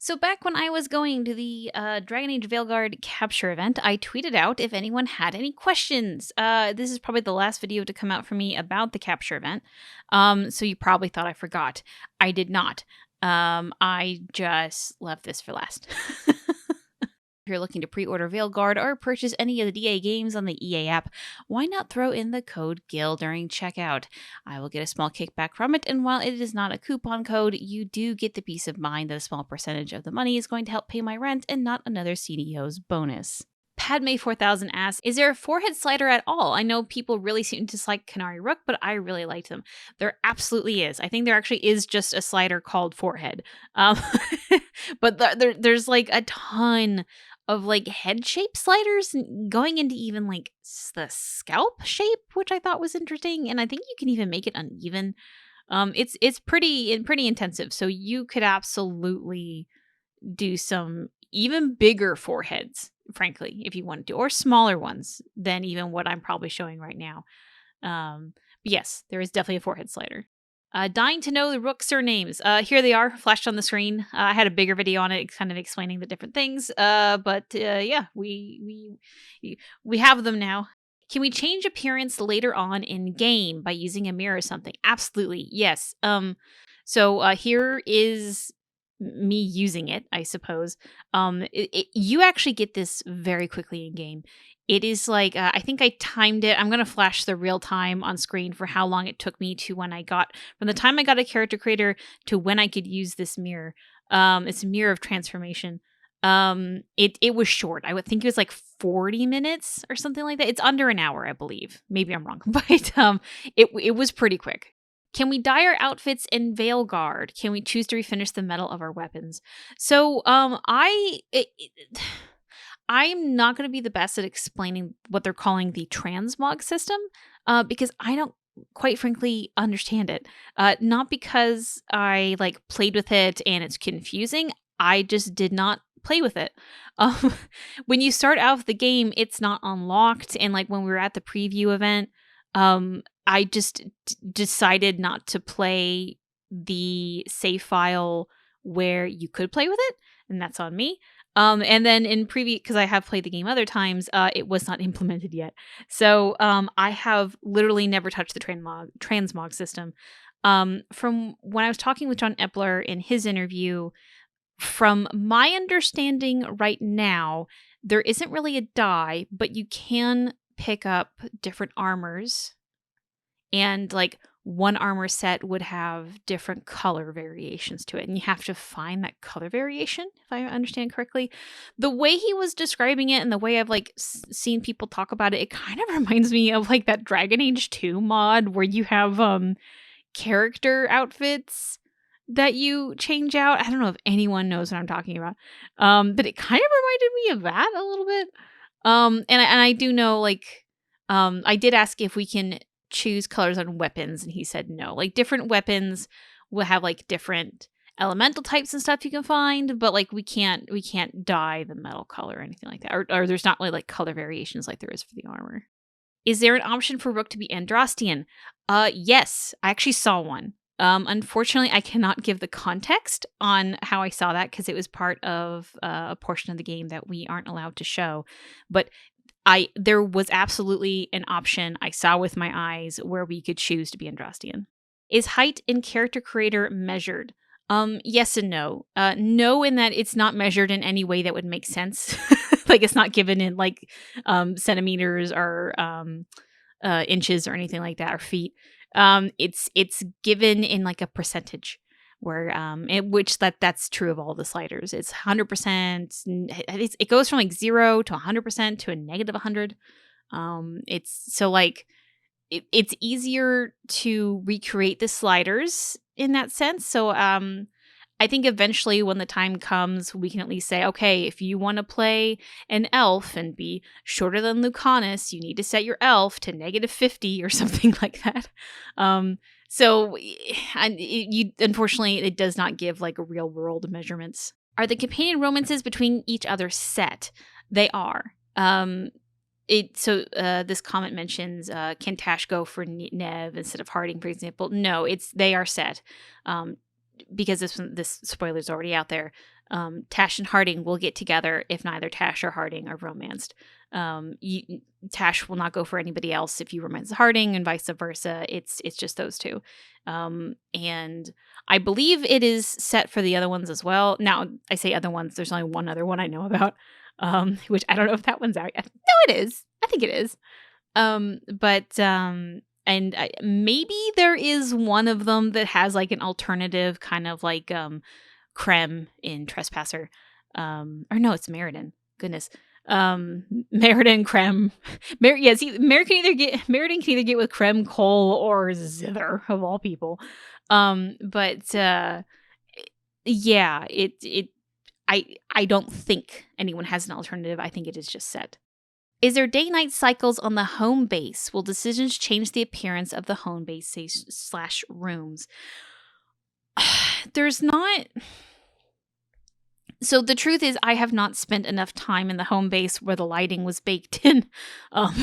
So back when I was going to the Dragon Age Veilguard capture event, I tweeted out if anyone had any questions. This is probably the last video to come out for me about the capture event. So you probably thought I forgot. I did not. I just left this for last. If you're looking to pre-order Veilguard or purchase any of the DA games on the EA app, why not throw in the code Ghil during checkout? I will get a small kickback from it, and while it is not a coupon code, you do get the peace of mind that a small percentage of the money is going to help pay my rent and not another CDO's bonus. Padme 4000 asks, is there a forehead slider at all? I know people really seem to dislike Canary Rook, but I really liked them. There absolutely is. I think there actually is just a slider called forehead. But there's like a ton of like head shape sliders going into even like the scalp shape, which I thought was interesting. And I think you can even make it uneven. It's pretty intensive. So you could absolutely do some even bigger foreheads, frankly, if you wanted to, or smaller ones than even what I'm probably showing right now. But yes, there is definitely a forehead slider. Dying to know the Rook surnames. Here they are, flashed on the screen. I had a bigger video on it, kind of explaining the different things. But yeah, we have them now. Can we change appearance later on in game by using a mirror or something? Absolutely, yes. So here is me using it, I suppose. You actually get this very quickly in game. It is like, I think I timed it. I'm going to flash the real time on screen for how long it took me to when I got, from the time I got a character creator to when I could use this mirror. It's a mirror of transformation. It was short. I would think it was like 40 minutes or something like that. It's under an hour, I believe. Maybe I'm wrong, but it was pretty quick. Can we dye our outfits in Veilguard? Can we choose to refinish the metal of our weapons? So, I'm not going to be the best at explaining what they're calling the Transmog system, because I don't quite frankly understand it. Not because I like played with it and it's confusing. I just did not play with it. Um, when you start out with the game, it's not unlocked, and like when we were at the preview event, I just decided not to play the save file where you could play with it, and that's on me. And then in preview, because I have played the game other times, it was not implemented yet. So I have literally never touched the transmog system. From when I was talking with John Epler in his interview, from my understanding right now, there isn't really a dye, but you can pick up different armors. And like one armor set would have different color variations to it. And you have to find that color variation, if I understand correctly. The way he was describing it and the way I've like seen people talk about it, it kind of reminds me of like that Dragon Age 2 mod where you have character outfits that you change out. I don't know if anyone knows what I'm talking about. But it kind of reminded me of that a little bit. And I do know like I did ask if we can choose colors on weapons, and he said no. Like different weapons will have like different elemental types and stuff you can find, but like we can't dye the metal color or anything like that, or there's not really like color variations like there is for the armor. Is there an option for Rook to be Andrastian? Yes, I actually saw one. Unfortunately, I cannot give the context on how I saw that because it was part of a portion of the game that we aren't allowed to show, but there was absolutely an option I saw with my eyes where we could choose to be Andrastian. Is height in character creator measured? Yes and no. No, in that it's not measured in any way that would make sense. Like it's not given in like centimeters or inches or anything like that, or feet. It's given in like a percentage. Where that's true of all the sliders. It's 100%. It goes from like 0 to 100% to a negative 100. It's so like it's easier to recreate the sliders in that sense. So I think eventually when the time comes, we can at least say, okay, if you want to play an elf and be shorter than Lucanus, you need to set your elf to negative 50 or something like that. So, unfortunately, it does not give like real world measurements. Are the companion romances between each other set? They are. This comment mentions, can Tash go for Nev instead of Harding, for example? No, they are set. Because this spoiler's already out there. Tash and Harding will get together if neither Tash or Harding are romanced. Tash will not go for anybody else if you romance Harding, and vice versa. It's just those two. And I believe it is set for the other ones as well. Now, I say other ones, there's only one other one I know about, which I don't know if that one's out yet. No, it is. I think it is. Maybe there is one of them that has like an alternative kind of like Krem in Trespasser. Or no, it's Meriden. Goodness. Meriden, Krem. Meriden can either get with Krem, Cole, or Zither, of all people. Yeah, I don't think anyone has an alternative. I think it is just set. Is there day-night cycles on the home base? Will decisions change the appearance of the home base / rooms? There's not... So the truth is I have not spent enough time in the home base where the lighting was baked in, where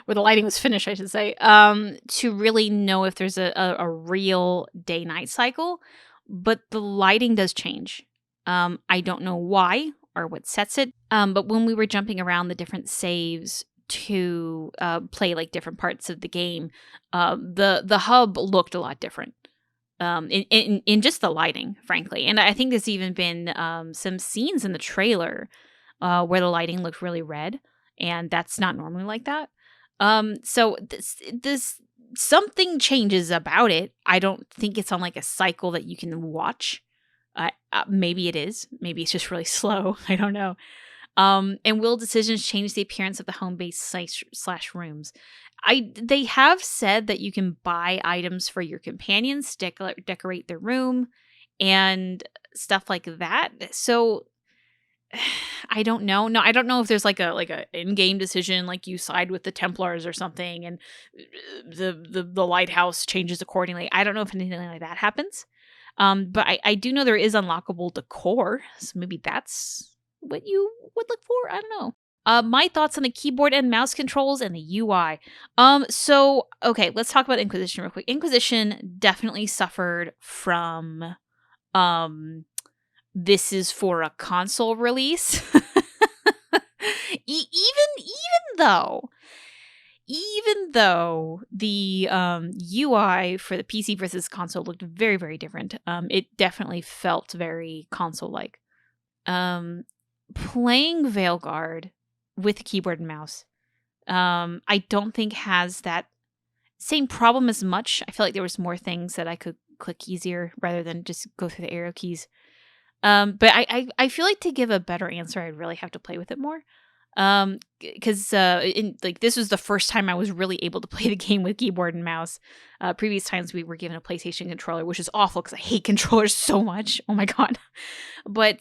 the lighting was finished, I should say, to really know if there's a real day-night cycle. But the lighting does change. I don't know why or what sets it. But when we were jumping around the different saves to play like different parts of the game, the hub looked a lot different. In just the lighting, frankly. And I think there's even been some scenes in the trailer where the lighting looked really red, and that's not normally like that. So this something changes about it. I don't think it's on like a cycle that you can watch. Maybe it is. Maybe it's just really slow. I don't know. And will decisions change the appearance of the home base / rooms? They have said that you can buy items for your companions to decorate their room and stuff like that. So I don't know. No, I don't know if there's like a in-game decision, like you side with the Templars or something, and the lighthouse changes accordingly. I don't know if anything like that happens. But I do know there is unlockable decor, so maybe that's what you would look for. I don't know. My thoughts on the keyboard and mouse controls and the UI. So okay, let's talk about Inquisition real quick. Inquisition definitely suffered from this is for a console release. Even though the UI for the PC versus console looked very, very different, it definitely felt very console-like. Playing Veilguard with keyboard and mouse, I don't think has that same problem as much. I feel like there was more things that I could click easier rather than just go through the arrow keys. But I feel like to give a better answer, I'd really have to play with it more. Because this was the first time I was really able to play the game with keyboard and mouse. Previous times we were given a PlayStation controller, which is awful because I hate controllers so much. Oh my god! But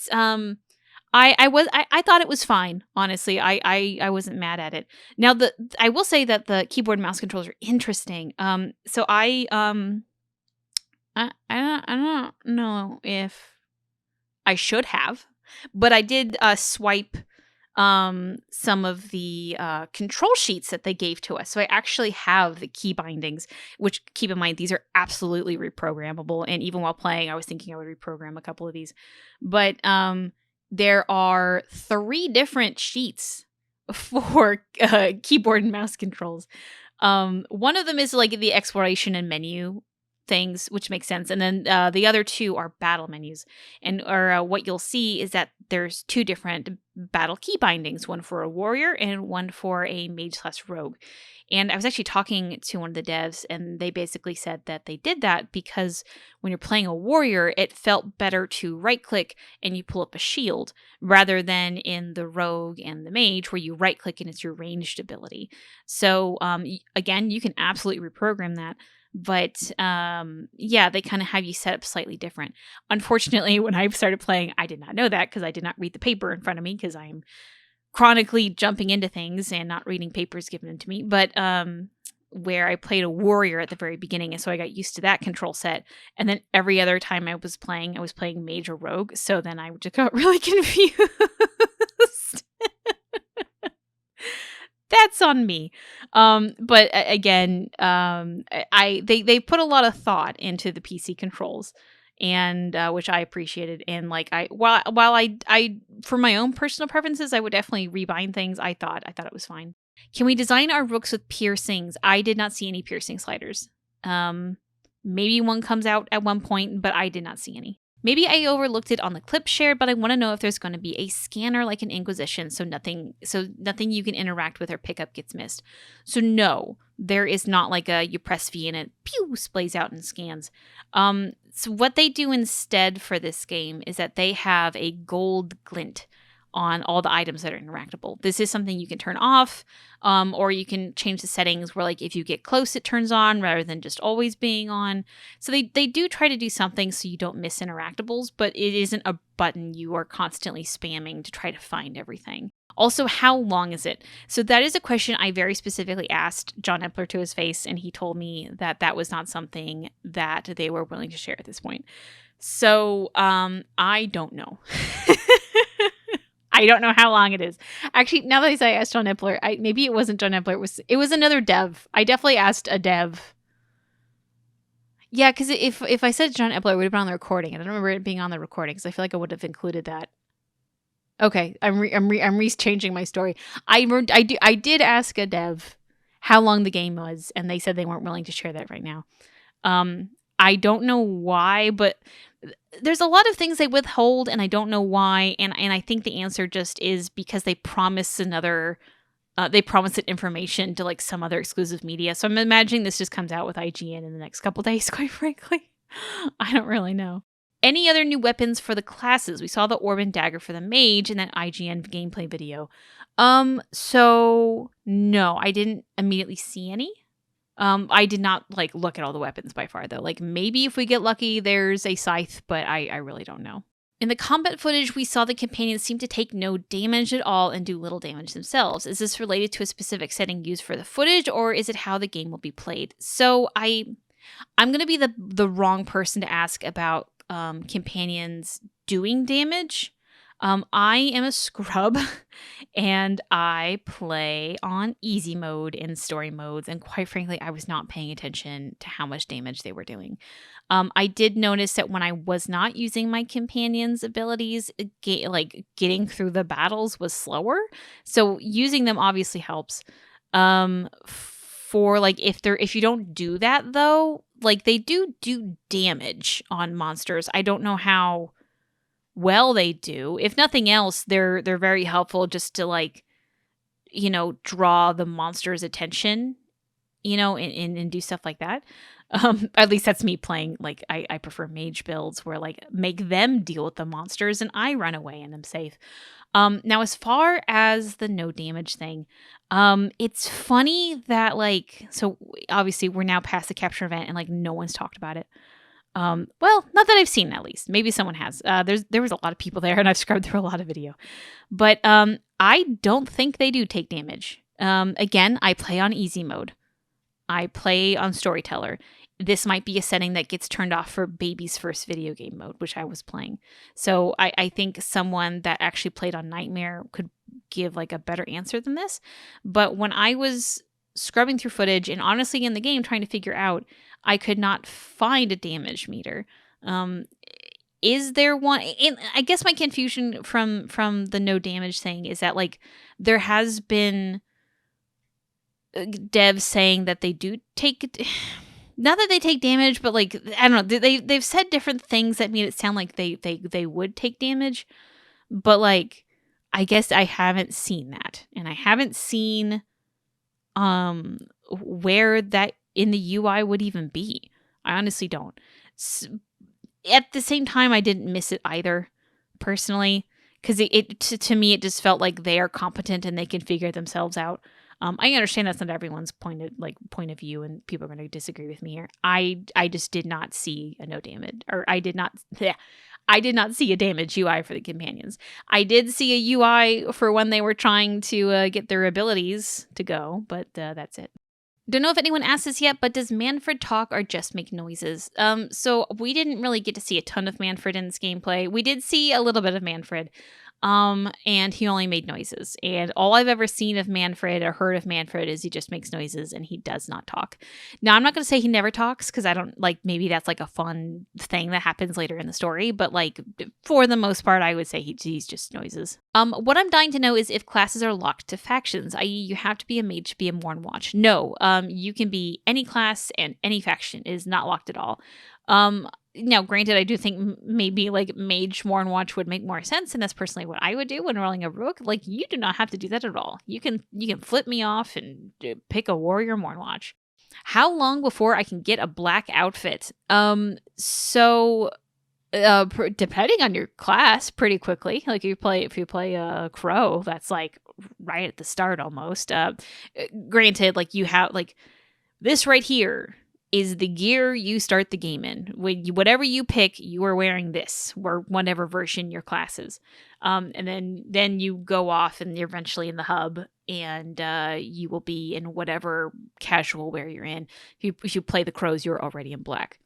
I thought it was fine. Honestly, I wasn't mad at it. Now I will say that the keyboard and mouse controls are interesting. So I don't know if I should have, but I did swipe some of the control sheets that they gave to us. So I actually have the key bindings, which, keep in mind, these are absolutely reprogrammable. And even while playing, I was thinking I would reprogram a couple of these. But there are 3 different sheets for keyboard and mouse controls. One of them is like the exploration and menu things, which makes sense. And then the other 2 are battle menus. And what you'll see is that there's 2 different battle key bindings, one for a warrior and one for a mage/rogue. And I was actually talking to one of the devs, and they basically said that they did that because when you're playing a warrior, it felt better to right-click and you pull up a shield rather than in the rogue and the mage where you right-click and it's your ranged ability. So again, you can absolutely reprogram that. But yeah, they kind of have you set up slightly different. Unfortunately, when I started playing, I did not know that because I did not read the paper in front of me because I'm chronically jumping into things and not reading papers given to me. But where I played a warrior at the very beginning, and so I got used to that control set. And then every other time I was playing mage or rogue. So then I just got really confused. That's on me. But again, they put a lot of thought into the PC controls, and which I appreciated. And like while I for my own personal preferences, I would definitely rebind things. I thought it was fine. Can we design our rooks with piercings? I did not see any piercing sliders. Maybe one comes out at one point, but I did not see any. Maybe I overlooked it on the clip shared, but I want to know if there's going to be a scanner like an Inquisition, so nothing you can interact with or pick up gets missed. So no, there is not like you press V and it pew splays out and scans. So what they do instead for this game is that they have a gold glint on all the items that are interactable. This is something you can turn off, or you can change the settings where like if you get close it turns on rather than just always being on. So they do try to do something so you don't miss interactables, but it isn't a button you are constantly spamming to try to find everything. Also, how long is it? So that is a question I very specifically asked John Epler to his face, and he told me that that was not something that they were willing to share at this point. So I don't know. I don't know how long it is. Actually, now that I asked John Epler, maybe it wasn't John Epler. It was another dev. I definitely asked a dev. Yeah, because if I said John Epler, it would have been on the recording. I don't remember it being on the recording because I feel like I would have included that. Okay, I'm changing my story. I did ask a dev how long the game was, and they said they weren't willing to share that right now. I don't know why, but there's a lot of things they withhold, and I don't know why. And I think the answer just is because they promise it information to like some other exclusive media. So I'm imagining this just comes out with IGN in the next couple days, quite frankly. I don't really know. Any other new weapons for the classes? We saw the orb and dagger for the mage in that IGN gameplay video. So no, I didn't immediately see any. I did not like look at all the weapons by far though. Like maybe if we get lucky, there's a scythe, but I really don't know. In the combat footage, we saw the companions seem to take no damage at all and do little damage themselves. Is this related to a specific setting used for the footage, or is it how the game will be played? So I'm going to be the wrong person to ask about companions doing damage. I am a scrub and I play on easy mode in story modes, and quite frankly, I was not paying attention to how much damage they were doing. I did notice that when I was not using my companions' abilities, getting through the battles was slower. So using them obviously helps. For like if you don't do that though, like they do damage on monsters. I don't know how well they do. If nothing else, they're very helpful just to like, draw the monster's attention, and do stuff like that. At least that's me playing. Like I prefer mage builds where like make them deal with the monsters and I run away and I'm safe. Now as far as the no damage thing, it's funny that like, so obviously we're now past the capture event and like no one's talked about it. Well, not that I've seen at least. Maybe someone has. There was a lot of people there and I've scrubbed through a lot of video. But I don't think they do take damage. Again, I play on easy mode. I play on storyteller. This might be a setting that gets turned off for baby's first video game mode, which I was playing. So I think someone that actually played on Nightmare could give like a better answer than this. But when I was scrubbing through footage and honestly in the game trying to figure out, I could not find a damage meter. Is there one? And I guess my confusion from the no damage thing is that like there has been devs saying that they do take, not that they take damage, but like I don't know, they've said different things that made it sound like they would take damage, but like I guess I haven't seen that, and I haven't seen where that in the UI would even be. I honestly don't. At the same time, I didn't miss it either, personally, because to me it just felt like they are competent and they can figure themselves out. I understand that's not everyone's point of view, and people are going to disagree with me here. I just did not see a no damage, or I did not see a damage UI for the companions. I did see a UI for when they were trying to get their abilities to go, but that's it. Don't know if anyone asked this yet, but does Manfred talk or just make noises? So we didn't really get to see a ton of Manfred in this gameplay. We did see a little bit of Manfred. And he only made noises. And all I've ever seen of Manfred or heard of Manfred is he just makes noises and he does not talk. Now, I'm not going to say he never talks because I don't maybe that's like a fun thing that happens later in the story. But like for the most part, I would say he's just noises. What I'm dying to know is if classes are locked to factions, i.e. you have to be a mage to be a Mournwatch. No, you can be any class and any faction. It is not locked at all. Now, granted, I do think maybe like Mage Mournwatch would make more sense, and that's personally what I would do when rolling a Rook. Like, you do not have to do that at all. You can flip me off and pick a Warrior Mournwatch. How long before I can get a black outfit? Depending on your class, pretty quickly. Like if you play a Crow, that's like right at the start almost. Granted, like you have like this right here is the gear you start the game in. Whatever you pick, you are wearing this, or whatever version your class is. And then you go off and you're eventually in the hub, and you will be in whatever casual wear you're in. If you play the Crows, you're already in black.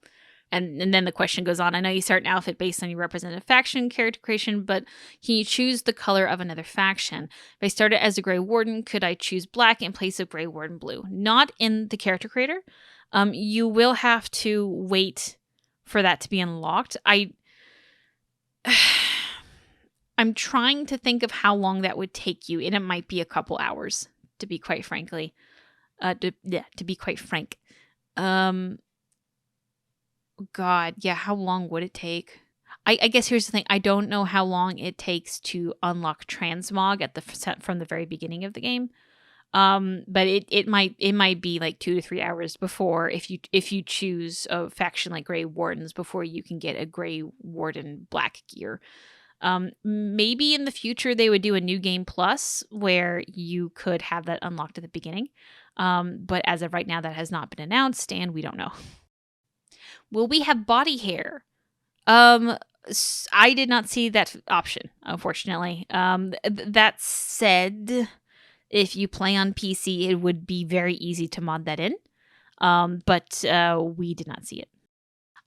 And then the question goes on. I know you start an outfit based on your representative faction character creation, but can you choose the color of another faction? If I started as a Grey Warden, could I choose black in place of Grey Warden blue? Not in the character creator. You will have to wait for that to be unlocked. I'm trying to think of how long that would take you, and it might be a couple hours, to be quite frankly. To be quite frank. God, yeah, how long would it take? I guess here's the thing. I don't know how long it takes to unlock Transmog from the very beginning of the game. But it might be like 2 to 3 hours before if you choose a faction like Grey Wardens before you can get a Grey Warden black gear. Maybe in the future they would do a new game plus where you could have that unlocked at the beginning. But as of right now, that has not been announced, and we don't know. Will we have body hair? I did not see that option, unfortunately. That said, if you play on PC, it would be very easy to mod that in. But we did not see it.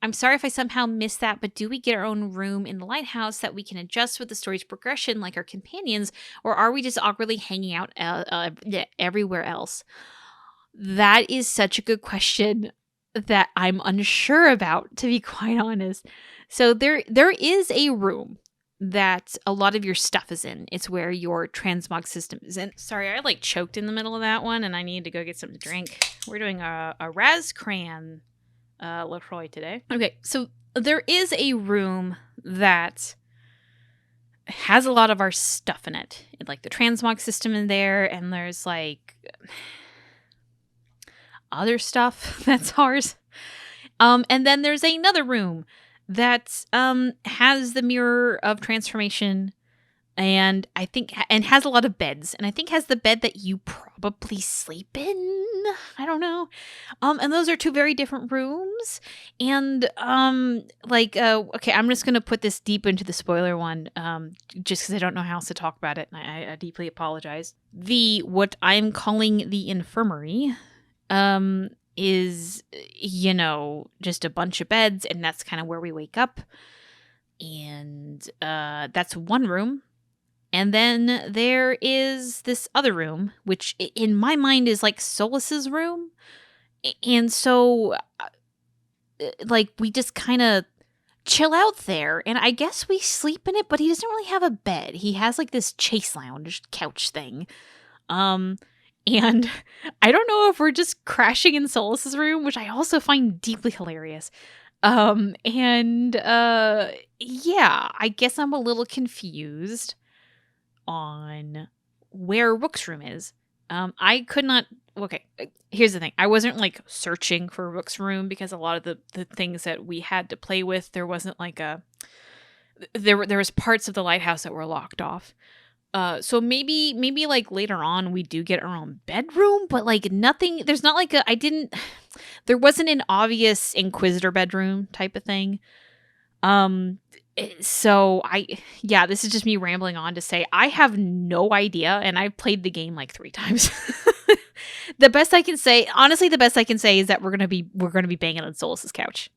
I'm sorry if I somehow missed that, but do we get our own room in the lighthouse that we can adjust with the story's progression like our companions, or are we just awkwardly hanging out everywhere else? That is such a good question that I'm unsure about, to be quite honest. So there is a room that a lot of your stuff is in. It's where your transmog system is in. Sorry, I like choked in the middle of that one and I need to go get something to drink. We're doing a Razcran LaCroix today. Okay, so there is a room that has a lot of our stuff in it. Like the transmog system in there, and there's like other stuff that's ours. And then there's another room that has the mirror of transformation, and I think has a lot of beds, and I think has the bed that you probably sleep in. I don't know. And those are two very different rooms. And okay, I'm just gonna put this deep into the spoiler one, just because I don't know how else to talk about it, and I deeply apologize. What I'm calling the infirmary is, just a bunch of beds, and that's kind of where we wake up. And that's one room. And then there is this other room, which in my mind is like Solus's room. And so, we just kind of chill out there. And I guess we sleep in it, but he doesn't really have a bed. He has like this chase lounge couch thing. And I don't know if we're just crashing in Solus's room, which I also find deeply hilarious. Yeah, I guess I'm a little confused on where Rook's room is. I could not... Okay, here's the thing. I wasn't, searching for Rook's room because a lot of the things that we had to play with, there wasn't, There was parts of the lighthouse that were locked off. So maybe later on we do get our own bedroom, but nothing, there's not there wasn't an obvious Inquisitor bedroom type of thing. So this is just me rambling on to say I have no idea, and I've played the game 3 times. The best I can say, honestly, the best I can say is that we're gonna be banging on Solus's couch.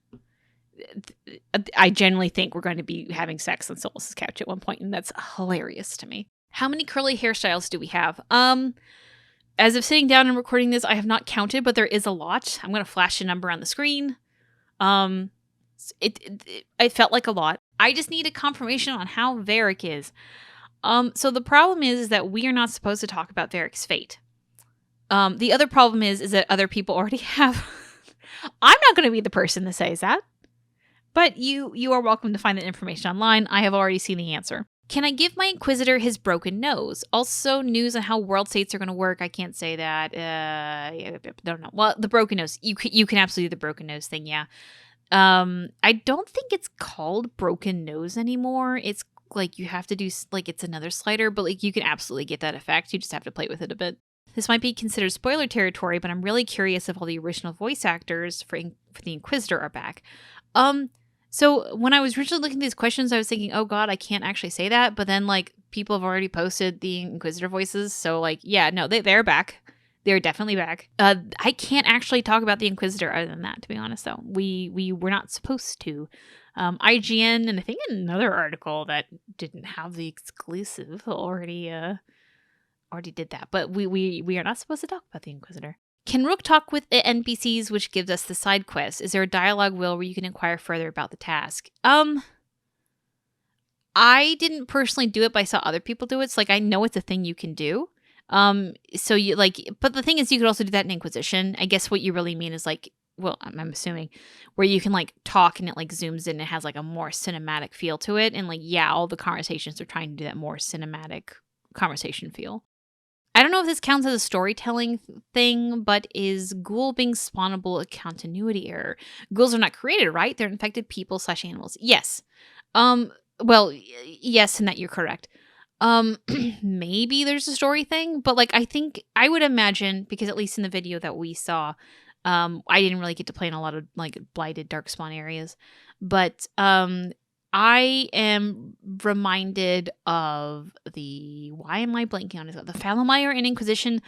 I genuinely think we're going to be having sex on Solus's couch at one point, and that's hilarious to me. How many curly hairstyles do we have? As of sitting down and recording this, I have not counted, but there is a lot. I'm going to flash a number on the screen. It felt like a lot. I just need a confirmation on how Varric is. So the problem is that we are not supposed to talk about Varric's fate. The other problem is that other people already have. I'm not going to be the person that says that. But you are welcome to find that information online. I have already seen the answer. Can I give my Inquisitor his broken nose? Also, news on how world states are going to work. I can't say that. I don't know. Well, the broken nose. You can absolutely do the broken nose thing, yeah. I don't think it's called broken nose anymore. It's like you have to do, like, it's another slider, but like you can absolutely get that effect. You just have to play with it a bit. This might be considered spoiler territory, but I'm really curious if all the original voice actors for the Inquisitor are back. So when I was originally looking at these questions, I was thinking, oh God, I can't actually say that. But then like people have already posted the Inquisitor voices. So like, yeah, no, they're back. They're definitely back. I can't actually talk about the Inquisitor other than that, to be honest, though. We were not supposed to. IGN, and I think another article that didn't have the exclusive already did that. But we are not supposed to talk about the Inquisitor. Can Rook talk with NPCs, which gives us the side quest? Is there a dialogue wheel where you can inquire further about the task? I didn't personally do it, but I saw other people do it. So like I know it's a thing you can do. So you like, but the thing is, you could also do that in Inquisition. I guess what you really mean is like, well, I'm assuming where you can like talk and it like zooms in and it has like a more cinematic feel to it. And like, yeah, all the conversations are trying to do that more cinematic conversation feel. I don't know if this counts as a storytelling thing, but is Ghul being spawnable a continuity error? Ghouls are not created, right? They're infected people / animals. Yes. Well, yes, in that you're correct. Maybe there's a story thing, but like I think I would imagine, because at least in the video that we saw, I didn't really get to play in a lot of like blighted darkspawn areas, but I am reminded of why am I blanking on it? The Falomire in Inquisition,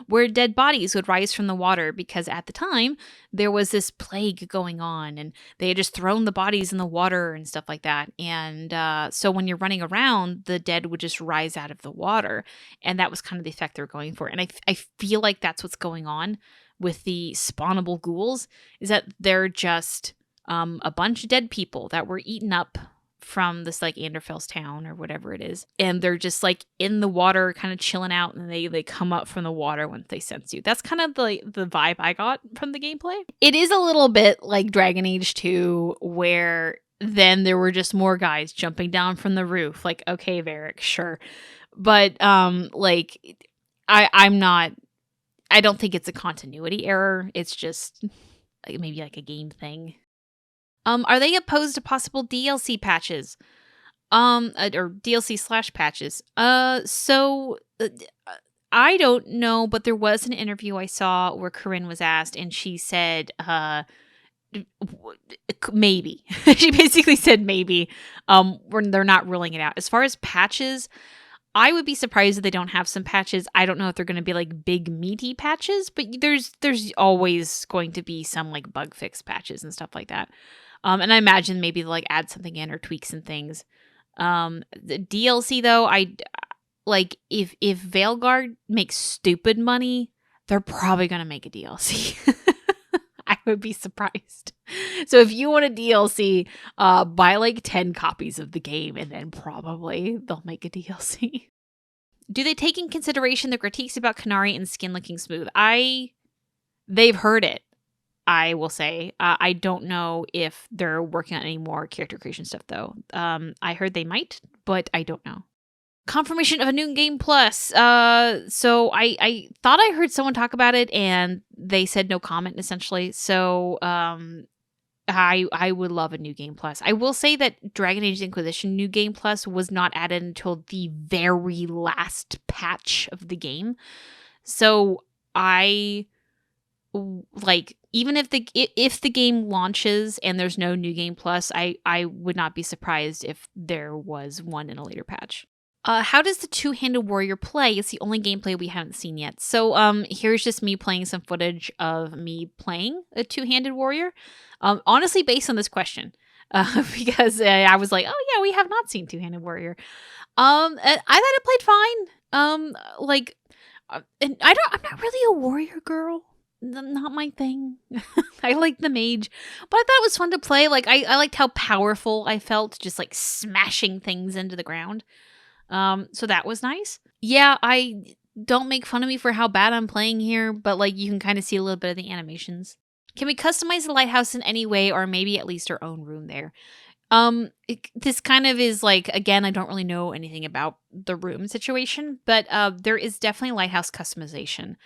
where dead bodies would rise from the water because at the time there was this plague going on and they had just thrown the bodies in the water and stuff like that. And so when you're running around, the dead would just rise out of the water. And that was kind of the effect they were going for. And I feel like that's what's going on with the spawnable ghouls, is that they're just a bunch of dead people that were eaten up from this like Anderfell's town or whatever it is, and they're just like in the water kind of chilling out, and they come up from the water once they sense you. That's kind of the vibe I got from the gameplay. It is a little bit like Dragon Age 2, where then there were just more guys jumping down from the roof, like, okay, Varric, sure. But like I don't think it's a continuity error. It's just like maybe like a game thing. Are they opposed to possible DLC patches? Or DLC / patches? So I don't know, but there was an interview I saw where Corinne was asked, and she said, maybe. She basically said maybe. They're not ruling it out. As far as patches, I would be surprised if they don't have some patches. I don't know if they're going to be like big meaty patches, but there's always going to be some like bug fix patches and stuff like that. And I imagine maybe they'll like add something in or tweak some things. The DLC though, I like if Veilguard makes stupid money, they're probably going to make a DLC. I would be surprised. So if you want a DLC, buy like 10 copies of the game and then probably they'll make a DLC. Do they take in consideration the critiques about Qunari and skin looking smooth? They've heard it, I will say. I don't know if they're working on any more character creation stuff though. I heard they might, but I don't know. Confirmation of a new game plus. So I thought I heard someone talk about it and they said no comment essentially. So I would love a new game plus. I will say that Dragon Age Inquisition new game plus was not added until the very last patch of the game. So I like, even if the game launches and there's no new game plus, I would not be surprised if there was one in a later patch. How does the two-handed warrior play? It's the only gameplay we haven't seen yet. So here's just me playing some footage of me playing a two-handed warrior. Honestly, based on this question, because I was like, oh yeah, we have not seen two-handed warrior. And I thought it played fine. And I'm not really a warrior girl. Not my thing. I like the mage, but I thought it was fun to play. Like I liked how powerful I felt, just like smashing things into the ground. So that was nice. Yeah, don't make fun of me for how bad I'm playing here, but like you can kind of see a little bit of the animations. Can we customize the lighthouse in any way, or maybe at least our own room there? This kind of is like, again, I don't really know anything about the room situation, but there is definitely lighthouse customization.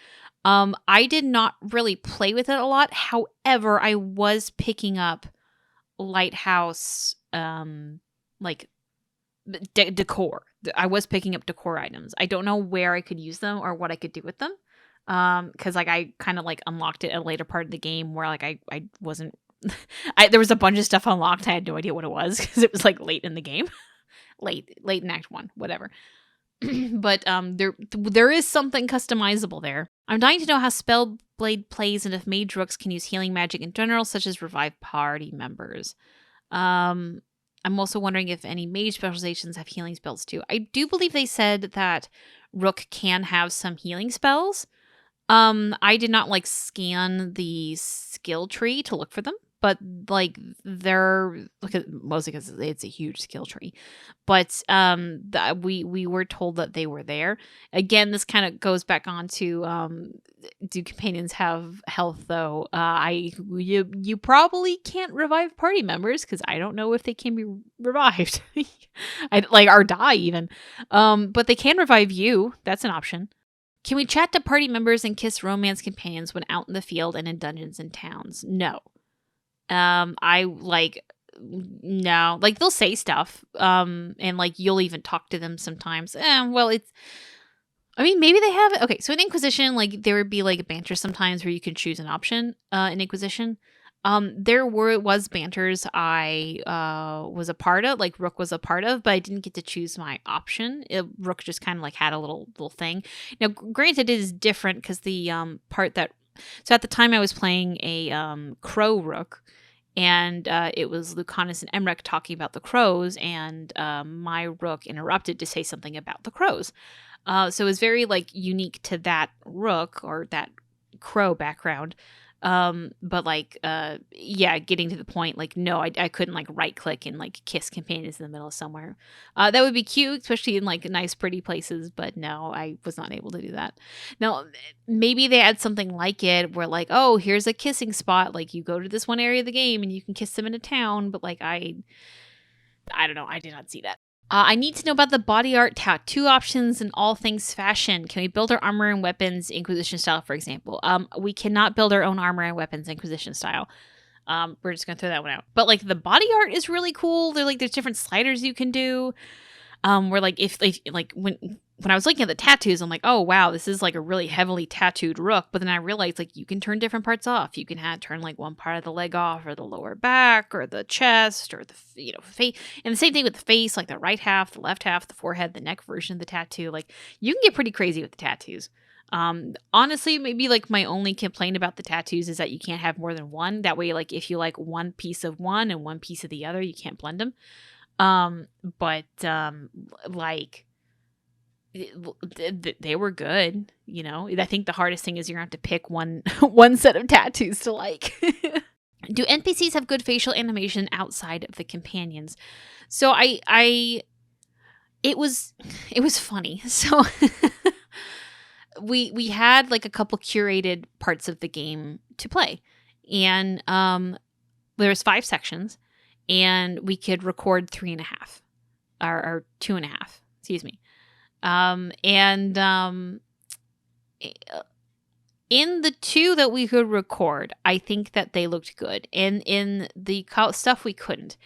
I did not really play with it a lot. However, I was picking up lighthouse like decor. I was picking up decor items. I don't know where I could use them or what I could do with them. Because like I kind of like unlocked it at a later part of the game where like I wasn't. There was a bunch of stuff unlocked. I had no idea what it was because it was like late in the game, late in Act 1, whatever. But there is something customizable there. I'm dying to know how Spellblade plays and if mage rooks can use healing magic in general, such as revive party members. I'm also wondering if any mage specializations have healing spells too. I do believe they said that Rook can have some healing spells. I did not like scan the skill tree to look for them, but like they're mostly because it's a huge skill tree. But we were told that they were there. Again, this kind of goes back on to do companions have health though? You probably can't revive party members because I don't know if they can be revived. Or die even. But they can revive you. That's an option. Can we chat to party members and kiss romance companions when out in the field and in dungeons and towns? No. No. Like they'll say stuff. And like you'll even talk to them sometimes. Maybe they have it. Okay, so in Inquisition, like there would be like banter sometimes where you can choose an option in Inquisition. There was banters I was a part of, like Rook was a part of, but I didn't get to choose my option. Rook just kind of like had a little thing. Now, granted, it is different because the part that so at the time I was playing a crow Rook, and it was Lucanus and Emmerich talking about the crows, and my Rook interrupted to say something about the crows. So it was very like unique to that Rook or that crow background. But like, getting to the point, like, no, I couldn't like right click and like kiss companions in the middle of somewhere. That would be cute, especially in like nice, pretty places. But no, I was not able to do that. Now, maybe they had something like it where like, oh, here's a kissing spot. Like you go to this one area of the game and you can kiss them in a town. But like, I don't know. I did not see that. I need to know about the body art tattoo options and all things fashion. Can we build our armor and weapons Inquisition style, for example? We cannot build our own armor and weapons Inquisition style. We're just gonna throw that one out. But like the body art is really cool. There's different sliders you can do. Where like if like when I was looking at the tattoos, I'm like, oh wow, this is like a really heavily tattooed Rook. But then I realized like you can turn different parts off. You can turn like one part of the leg off, or the lower back, or the chest, or the face. And the same thing with the face, like the right half, the left half, the forehead, the neck version of the tattoo. Like you can get pretty crazy with the tattoos. Honestly, maybe like my only complaint about the tattoos is that you can't have more than one. That way, like if you like one piece of one and one piece of the other, you can't blend them. They were good, I think the hardest thing is you're gonna have to pick one set of tattoos to like. Do NPCs have good facial animation outside of the companions? So it was funny. So we had like a couple curated parts of the game to play, and there's 5 sections, and we could record 3.5 or 2.5, excuse me. In the 2 that we could record, I think that they looked good. And in the stuff we couldn't,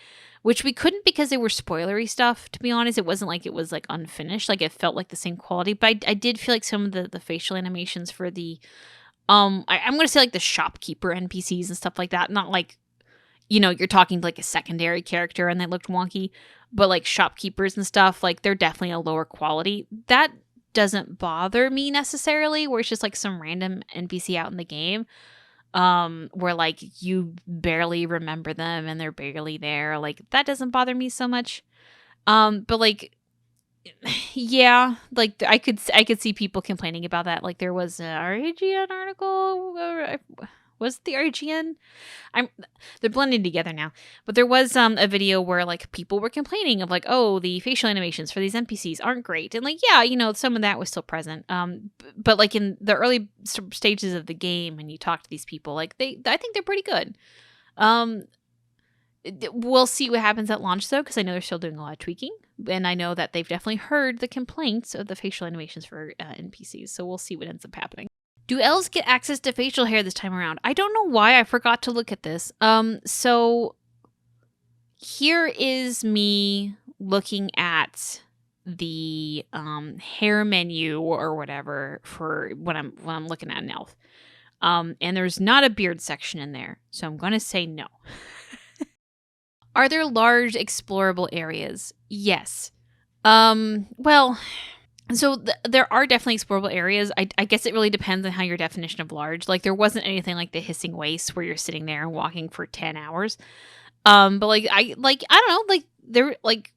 which we couldn't because they were spoilery stuff, to be honest. It wasn't like it was like unfinished. Like it felt like the same quality, but I did feel like some of the facial animations for the, I'm going to say like the shopkeeper NPCs and stuff like that. Not like, you're talking to like a secondary character and they looked wonky. but like shopkeepers and stuff, like they're definitely a lower quality. That doesn't bother me necessarily, where it's just like some random NPC out in the game, where like you barely remember them and they're barely there. Like that doesn't bother me so much. But like, yeah, like I could see people complaining about that. Like there was a RAGN article. Was it the RAGN? They're blending together now. But there was a video where like people were complaining of like, oh, the facial animations for these NPCs aren't great. And like, yeah, you know, some of that was still present. But like in the early stages of the game, and you talk to these people, like I think they're pretty good. We'll see what happens at launch though, because I know they're still doing a lot of tweaking, and I know that they've definitely heard the complaints of the facial animations for NPCs. So we'll see what ends up happening. Do elves get access to facial hair this time around? I don't know why. I forgot to look at this. So here is me looking at the hair menu or whatever for when I'm looking at an elf. And there's not a beard section in there, so I'm going to say no. Are there large explorable areas? Yes. Well, so there are definitely explorable areas. I guess it really depends on how your definition of large. Like there wasn't anything like the hissing waste where you're sitting there and walking for 10 hours. But like I don't know, like there like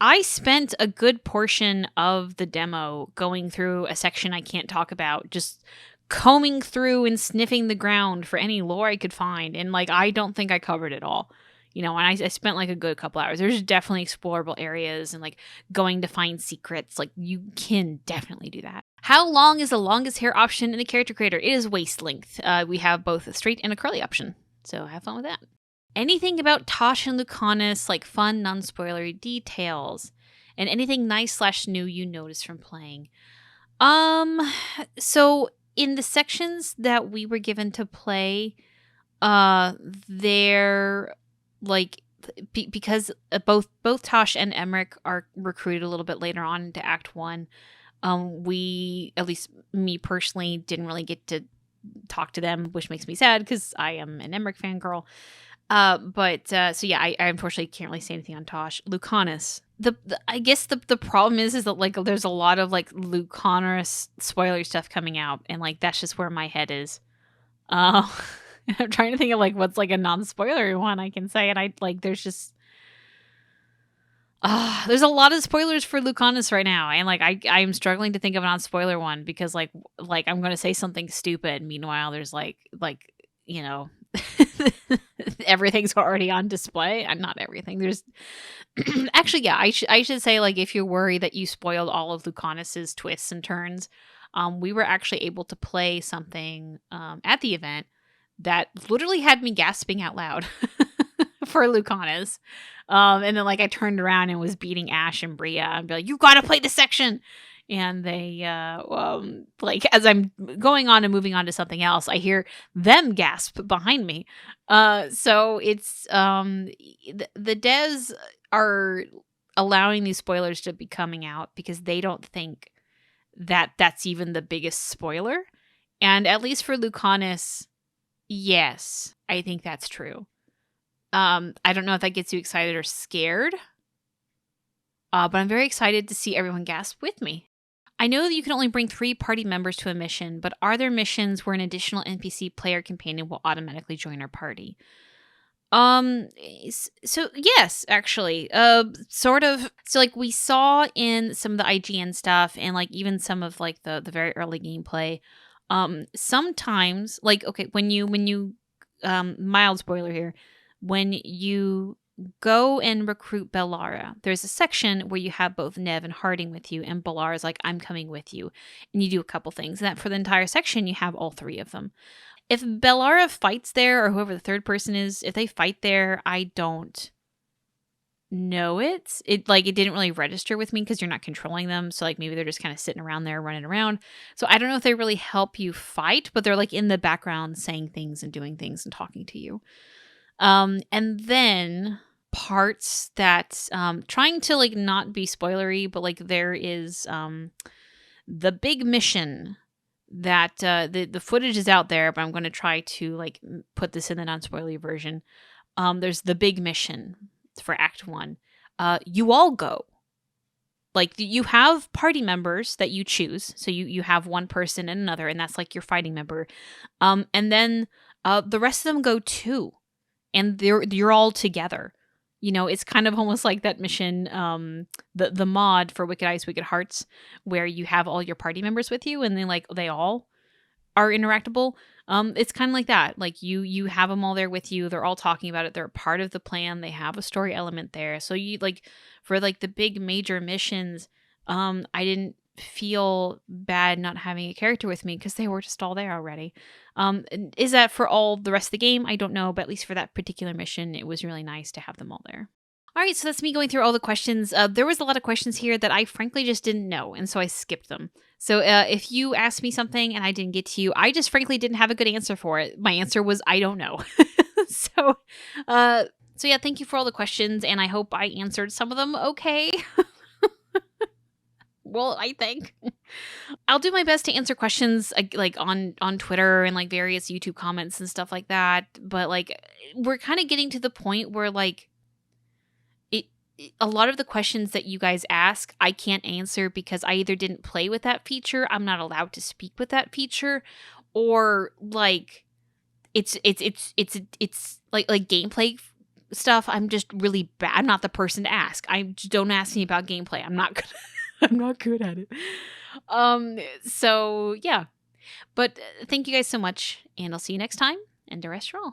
I spent a good portion of the demo going through a section I can't talk about, just combing through and sniffing the ground for any lore I could find, and like I don't think I covered it all. You know, and I spent like a good couple hours. There's definitely explorable areas and like going to find secrets. Like you can definitely do that. How long is the longest hair option in the character creator? It is waist length. We have both a straight and a curly option. So have fun with that. Anything about Tosh and Lucanus, like fun, non-spoilery details, and anything nice/new you noticed from playing? So in the sections that we were given to play, they're like because both Tosh and Emmerich are recruited a little bit later on into Act 1. We, at least me personally, didn't really get to talk to them, which makes me sad because I am an Emmerich fangirl. So yeah, I unfortunately can't really say anything on Tosh. Lucanus. I guess the problem is that like there's a lot of like Lucanus spoiler stuff coming out, and like that's just where my head is. I'm trying to think of like what's like a non-spoilery one I can say, and I like there's just there's a lot of spoilers for Lucanus right now, and like I'm struggling to think of a non-spoiler one because like I'm going to say something stupid. Meanwhile, there's like you know everything's already on display, and not everything. There's actually yeah, I should say like if you're worried that you spoiled all of Lucanus's twists and turns, we were actually able to play something at the event that literally had me gasping out loud for Lucanus. And then like I turned around and was beating Ash and Bria and be like, you gotta play this section. And they like as I'm going on and moving on to something else, I hear them gasp behind me. So it's the devs are allowing these spoilers to be coming out because they don't think that that's even the biggest spoiler. And at least for Lucanus, yes, I think that's true. I don't know if that gets you excited or scared, but I'm very excited to see everyone gasp with me. I know that you can only bring 3 party members to a mission, but are there missions where an additional NPC player companion will automatically join our party? So yes, actually, sort of. So like we saw in some of the IGN stuff and like even some of like the very early gameplay, sometimes like, okay, when you mild spoiler here, when you go and recruit Bellara, there's a section where you have both Nev and Harding with you, and Bellara's like, I'm coming with you, and you do a couple things, and that for the entire section you have all 3 of them. If Bellara fights there, or whoever the third person is, if they fight there, I don't know it. It didn't really register with me because you're not controlling them. So like maybe they're just kind of sitting around there running around. So I don't know if they really help you fight, but they're like in the background saying things and doing things and talking to you. And then parts that trying to like not be spoilery, but like there is the big mission that the footage is out there, but I'm going to try to like put this in the non-spoilery version. There's the big mission for Act 1. you all go. Like, you have party members that you choose. So you have one person and another, and that's like your fighting member. And then the rest of them go too. And you're all together. You know, it's kind of almost like that mission, the mod for Wicked Eyes, Wicked Hearts, where you have all your party members with you, and they all are interactable. It's kind of like that. Like you have them all there with you. They're all talking about it. They're a part of the plan. They have a story element there. So you for the big major missions, I didn't feel bad not having a character with me because they were just all there already. Is that for all the rest of the game? I don't know, but at least for that particular mission, it was really nice to have them all there. All right, so that's me going through all the questions. There was a lot of questions here that I frankly just didn't know, and so I skipped them. So if you asked me something and I didn't get to you, I just frankly didn't have a good answer for it. My answer was, I don't know. So yeah, thank you for all the questions, and I hope I answered some of them okay. Well, I think I'll do my best to answer questions like on Twitter and like various YouTube comments and stuff like that. But like, we're kind of getting to the point where like a lot of the questions that you guys ask, I can't answer because I either didn't play with that feature, I'm not allowed to speak with that feature, or like it's like gameplay stuff. I'm just really bad. I'm not the person to ask. Don't ask me about gameplay. I'm not good. I'm not good at it. So yeah. But thank you guys so much, and I'll see you next time. And the rest roll.